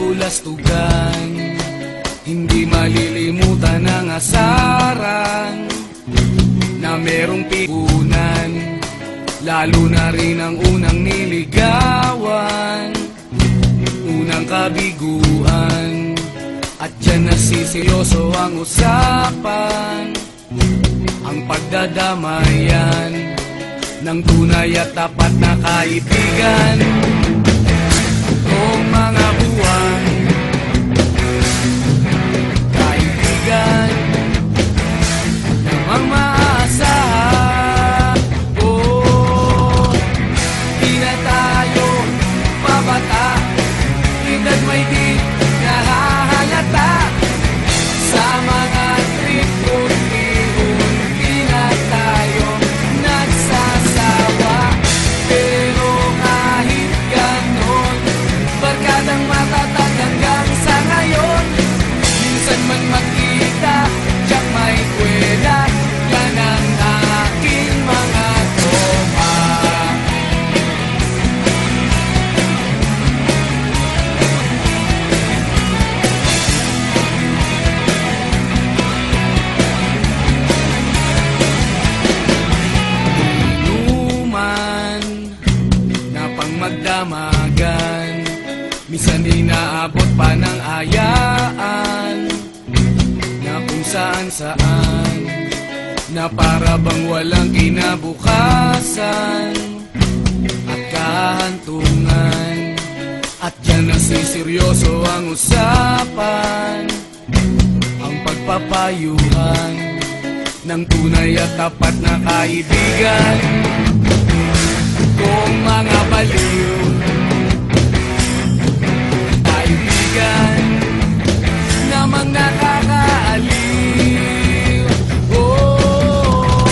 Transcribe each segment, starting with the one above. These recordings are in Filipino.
kabulastugan, hindi malilimutan ang asaran na merong pikunan, lalo na rin ang unang niligawan, unang kabiguan. At dyan nasiseryoso ang usapan, ang pagdadamayan ng tunay at tapat na kaibigan. Noong mga buwan, kaibigan namang maaasahan. Oh, di na tayo pabata, edad may di nahahalata. Sa mga trip unti-unti na tayo nagsasawa. Pero kahit ganon, barkadang matatag hanggang sa ngayon. Minsan man magkita, tiyak may kwela, yan ang aking mga tropa. Inuman na pang magdamagan, minsan inaabot pa ng ayaan, na kung saan-saan, na para bang walang kinabukasan at kahantungan. At dyan nasiseryoso ang usapan, ang pagpapayuhan ng tunay at tapat na kaibigan. Kung mga baliw, kaibigan namang nakakaaliw. Oh,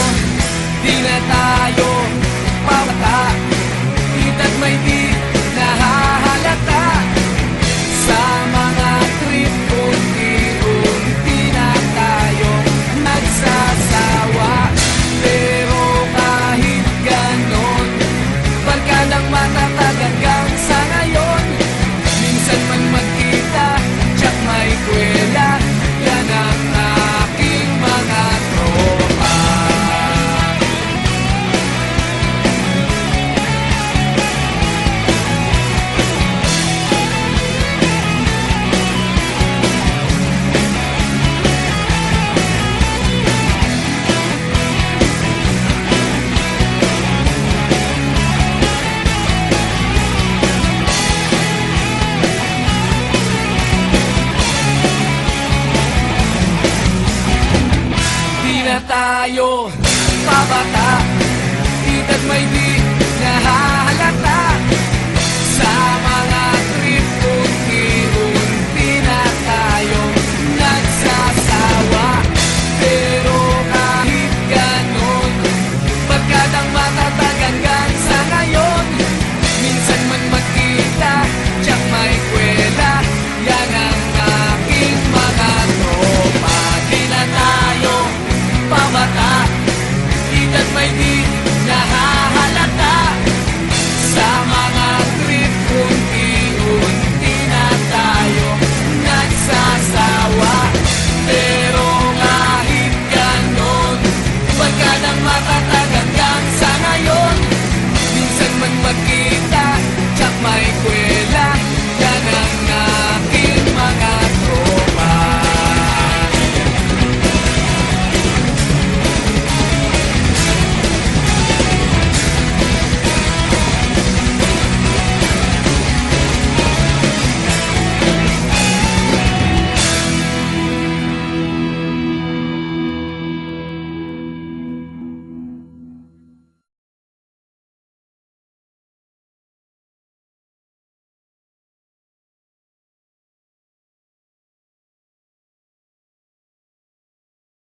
di na tayo pabata, edad may di nahahalata. Sa mga trip unti-unti na tayo nagsasawa. Pero kahit ganon, barkadang matatag hanggang sa ngayon. Minsan man magkita, tiyak may kwela, yan ang aking mga tropa. Di na tayo pabata, edad may di nahahalata. Sa mga trip unti-unti na tayo nagsasawa. Pero kahit ganon, barkadang matatag hanggang sa ngayon. Minsan man magkita, tiyak may kwela, yan ang aking mga tropa. Di na tayo pabata, edad may di